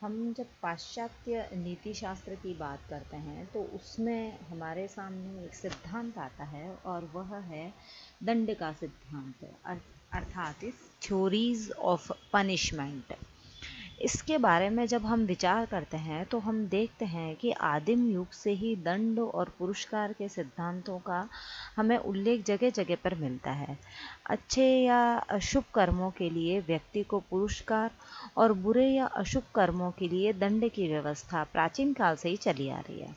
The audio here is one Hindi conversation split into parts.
हम जब पाश्चात्य नीति शास्त्र की बात करते हैं तो उसमें हमारे सामने एक सिद्धांत आता है और वह है दंड का सिद्धांत, अर्थात थ्योरीज ऑफ पनिशमेंट। इसके बारे में जब हम विचार करते हैं तो हम देखते हैं कि आदिम युग से ही दंड और पुरस्कार के सिद्धांतों का हमें उल्लेख जगह जगह पर मिलता है। अच्छे या अशुभ कर्मों के लिए व्यक्ति को पुरस्कार और बुरे या अशुभ कर्मों के लिए दंड की व्यवस्था प्राचीन काल से ही चली आ रही है।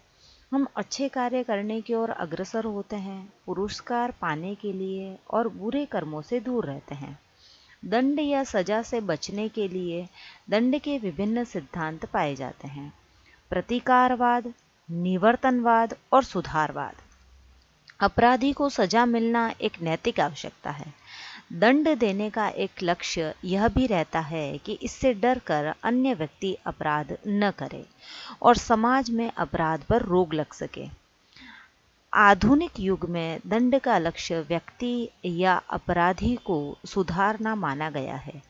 हम अच्छे कार्य करने की ओर अग्रसर होते हैं, पुरस्कार पाने के लिए, और बुरे कर्मों से दूर रहते हैं। दंड या सजा से बचने के लिए दंड के विभिन्न सिद्धांत पाए जाते हैं: प्रतिकारवाद, निवर्तनवाद और सुधारवाद। अपराधी को सजा मिलना एक नैतिक आवश्यकता है। दंड देने का एक लक्ष्य यह भी रहता है कि इससे डरकर अन्य व्यक्ति अपराध न करे और समाज में अपराध पर रोक लग सके। आधुनिक युग में दंड का लक्ष्य व्यक्ति या अपराधी को सुधारना माना गया है।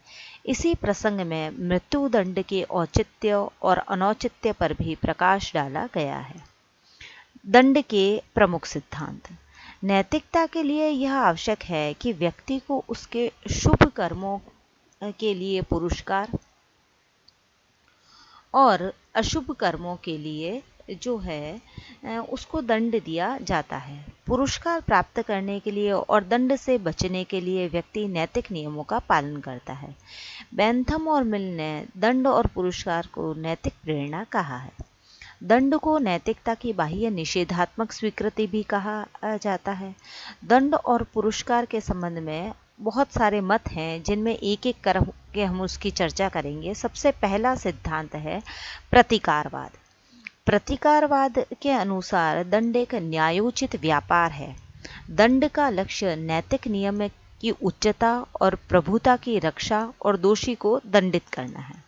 इसी प्रसंग में मृत्युदंड के औचित्य और अनौचित्य पर भी प्रकाश डाला गया है। दंड के प्रमुख सिद्धांत। नैतिकता के लिए यह आवश्यक है कि व्यक्ति को उसके शुभ कर्मों के लिए पुरस्कार और अशुभ कर्मों के लिए जो है उसको दंड दिया जाता है। पुरस्कार प्राप्त करने के लिए और दंड से बचने के लिए व्यक्ति नैतिक नियमों का पालन करता है। बेंथम और मिल ने दंड और पुरस्कार को नैतिक प्रेरणा कहा है। दंड को नैतिकता की बाह्य निषेधात्मक स्वीकृति भी कहा जाता है। दंड और पुरस्कार के संबंध में बहुत सारे मत हैं, जिनमें एक एक करके हम उसकी चर्चा करेंगे। सबसे पहला सिद्धांत है प्रतिकारवाद। प्रतिकारवाद के अनुसार दंड एक न्यायोचित व्यापार है। दंड का लक्ष्य नैतिक नियम की उच्चता और प्रभुता की रक्षा और दोषी को दंडित करना है।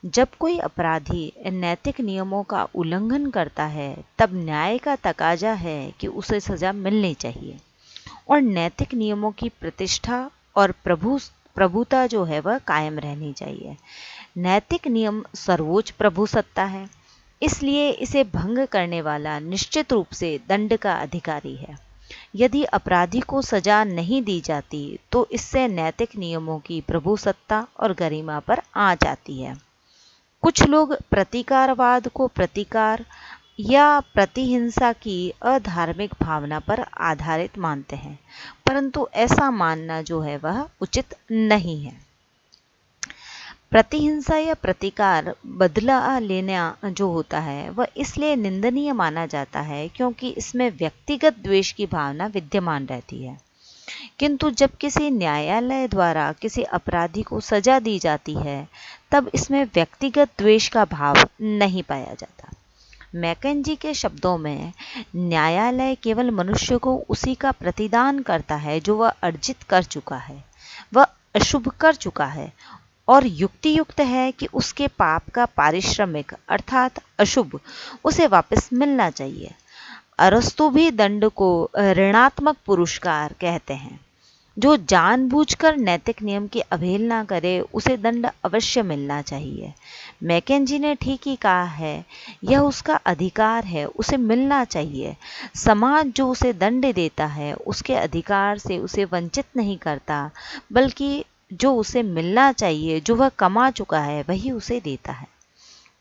जब कोई अपराधी नैतिक नियमों का उल्लंघन करता है, तब न्याय का तकाजा है कि उसे सजा मिलनी चाहिए और नैतिक नियमों की प्रतिष्ठा और प्रभुता जो है वह कायम रहनी चाहिए। नैतिक नियम सर्वोच्च प्रभु सत्ता है, इसलिए इसे भंग करने वाला निश्चित रूप से दंड का अधिकारी है। यदि अपराधी को सजा नहीं दी जाती तो इससे नैतिक नियमों की प्रभु सत्ता और गरिमा पर आ जाती है। कुछ लोग प्रतिकारवाद को प्रतिकार या प्रतिहिंसा की अधार्मिक भावना पर आधारित मानते हैं, परंतु ऐसा मानना जो है वह उचित नहीं है। प्रतिहिंसा या प्रतिकार बदला लेना जो होता है वह इसलिए निंदनीय माना जाता है क्योंकि इसमें व्यक्तिगत द्वेष की भावना विद्यमान रहती है। किंतु जब किसी न्यायालय द्वारा किसी अपराधी को सजा दी जाती है, तब इसमें व्यक्तिगत द्वेष का भाव नहीं पाया जाता। मैकेंजी के शब्दों में, न्यायालय केवल मनुष्य को उसी का प्रतिदान करता है जो वह अर्जित कर चुका है, वह अशुभ कर चुका है, और युक्तियुक्त है कि उसके पाप का पारिश्रमिक अर्थात अशुभ उसे वापस मिलना चाहिए। अरस्तु भी दंड को ऋणात्मक पुरस्कार कहते हैं। जो जानबूझकर नैतिक नियम की अवहेलना करे उसे दंड अवश्य मिलना चाहिए। मैकेंजी ने ठीक ही कहा है, यह उसका अधिकार है, उसे मिलना चाहिए। समाज जो उसे दंड देता है उसके अधिकार से उसे वंचित नहीं करता, बल्कि जो उसे मिलना चाहिए, जो वह कमा चुका है, वही उसे देता है।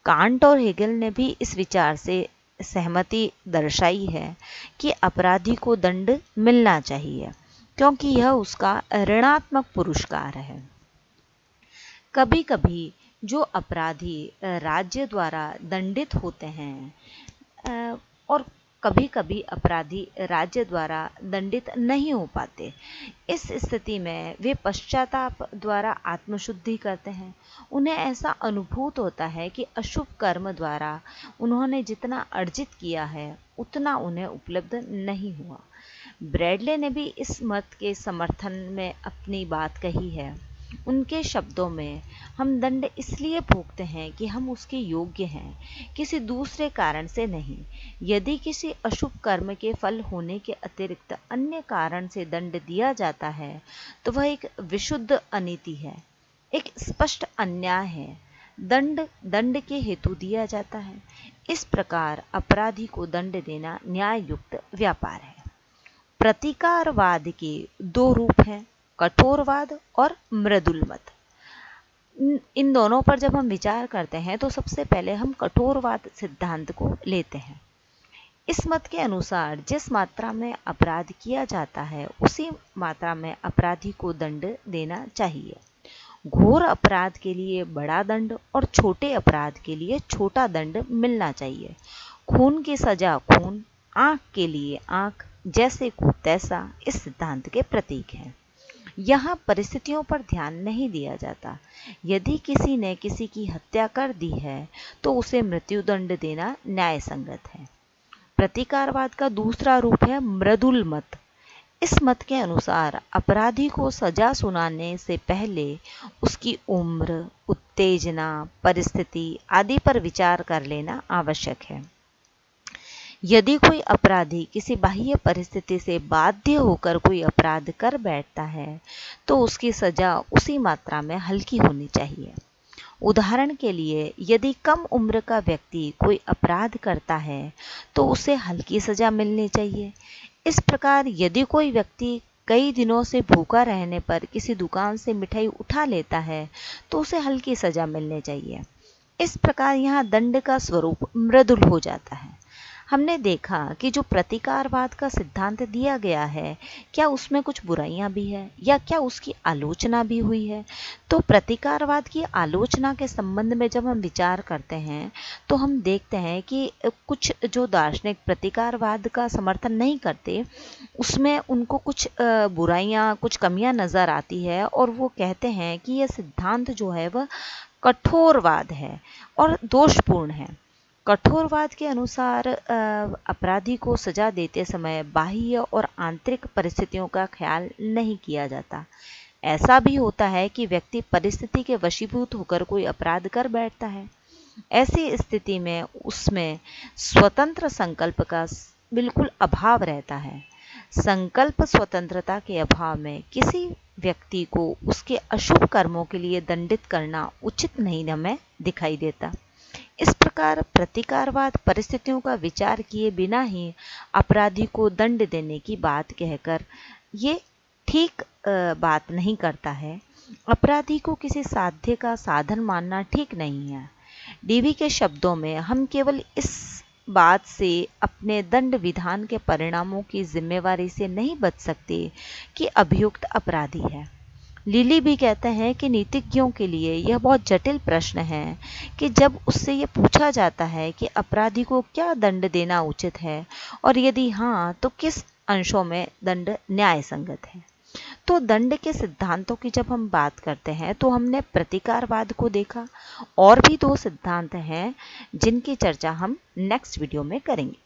कांट और हेगल ने भी इस विचार से सहमति दर्शाई है कि अपराधी को दंड मिलना चाहिए क्योंकि यह उसका ऋणात्मक पुरस्कार है। कभी कभी जो अपराधी राज्य द्वारा दंडित होते हैं और कभी कभी अपराधी राज्य द्वारा दंडित नहीं हो पाते, इस स्थिति में वे पश्चाताप द्वारा आत्मशुद्धि करते हैं। उन्हें ऐसा अनुभूत होता है कि अशुभ कर्म द्वारा उन्होंने जितना अर्जित किया है उतना उन्हें उपलब्ध नहीं हुआ। ब्रैडले ने भी इस मत के समर्थन में अपनी बात कही है। उनके शब्दों में, हम दंड इसलिए भोगते हैं कि हम उसके योग्य हैं, किसी दूसरे कारण से नहीं। यदि किसी अशुभ कर्म के फल होने के अतिरिक्त अन्य कारण से दंड दिया जाता है तो वह एक विशुद्ध अनीति है, एक स्पष्ट अन्याय है। दंड दंड के हेतु दिया जाता है। इस प्रकार अपराधी को दंड देना न्याय-युक्त व्यापार है। प्रतिकारवाद के दो रूप हैं, कठोरवाद और मृदुल मत। इन दोनों पर जब हम विचार करते हैं तो सबसे पहले हम कठोरवाद सिद्धांत को लेते हैं। इस मत के अनुसार जिस मात्रा में अपराध किया जाता है उसी मात्रा में अपराधी को दंड देना चाहिए। घोर अपराध के लिए बड़ा दंड और छोटे अपराध के लिए छोटा दंड मिलना चाहिए। खून की सजा खून, आंख के लिए आंख, जैसे को तैसा इस सिद्धांत के प्रतीक हैं। यहाँ परिस्थितियों पर ध्यान नहीं दिया जाता। यदि किसी ने किसी की हत्या कर दी है तो उसे मृत्युदंड देना न्याय संगत है। प्रतिकारवाद का दूसरा रूप है मृदुल मत। इस मत के अनुसार अपराधी को सजा सुनाने से पहले उसकी उम्र, उत्तेजना, परिस्थिति आदि पर विचार कर लेना आवश्यक है। यदि कोई अपराधी किसी बाह्य परिस्थिति से बाध्य होकर कोई अपराध कर बैठता है तो उसकी सजा उसी मात्रा में हल्की होनी चाहिए। उदाहरण के लिए यदि कम उम्र का व्यक्ति कोई अपराध करता है तो उसे हल्की सजा मिलनी चाहिए। इस प्रकार यदि कोई व्यक्ति कई दिनों से भूखा रहने पर किसी दुकान से मिठाई उठा लेता है तो उसे हल्की सजा मिलनी चाहिए। इस प्रकार यहाँ दंड का स्वरूप मृदुल हो जाता है। हमने देखा कि जो प्रतिकारवाद का सिद्धांत दिया गया है, क्या उसमें कुछ बुराइयां भी है या क्या उसकी आलोचना भी हुई है। तो प्रतिकारवाद की आलोचना के संबंध में जब हम विचार करते हैं तो हम देखते हैं कि कुछ जो दार्शनिक प्रतिकारवाद का समर्थन नहीं करते उसमें उनको कुछ बुराइयां, कुछ कमियां नज़र आती है और वो कहते हैं कि यह सिद्धांत जो है वह कठोरवाद है और दोषपूर्ण है। कठोरवाद के अनुसार अपराधी को सजा देते समय बाह्य और आंतरिक परिस्थितियों का ख्याल नहीं किया जाता। ऐसा भी होता है कि व्यक्ति परिस्थिति के वशीभूत होकर कोई अपराध कर बैठता है। ऐसी स्थिति में उसमें स्वतंत्र संकल्प का बिल्कुल अभाव रहता है। संकल्प स्वतंत्रता के अभाव में किसी व्यक्ति को उसके अशुभ कर्मों के लिए दंडित करना उचित नहीं हमें दिखाई देता। इस प्रकार प्रतिकारवाद परिस्थितियों का विचार किए बिना ही अपराधी को दंड देने की बात कहकर ये ठीक बात नहीं करता है। अपराधी को किसी साध्य का साधन मानना ठीक नहीं है। डीवी के शब्दों में हम केवल इस बात से अपने दंड विधान के परिणामों की जिम्मेवारी से नहीं बच सकते कि अभियुक्त अपराधी है। लिली भी कहते हैं कि नीतिज्ञों के लिए यह बहुत जटिल प्रश्न है कि जब उससे ये पूछा जाता है कि अपराधी को क्या दंड देना उचित है और यदि हाँ तो किस अंशों में दंड न्याय संगत है। तो दंड के सिद्धांतों की जब हम बात करते हैं तो हमने प्रतिकारवाद को देखा। और भी दो सिद्धांत हैं जिनकी चर्चा हम नेक्स्ट वीडियो में करेंगे।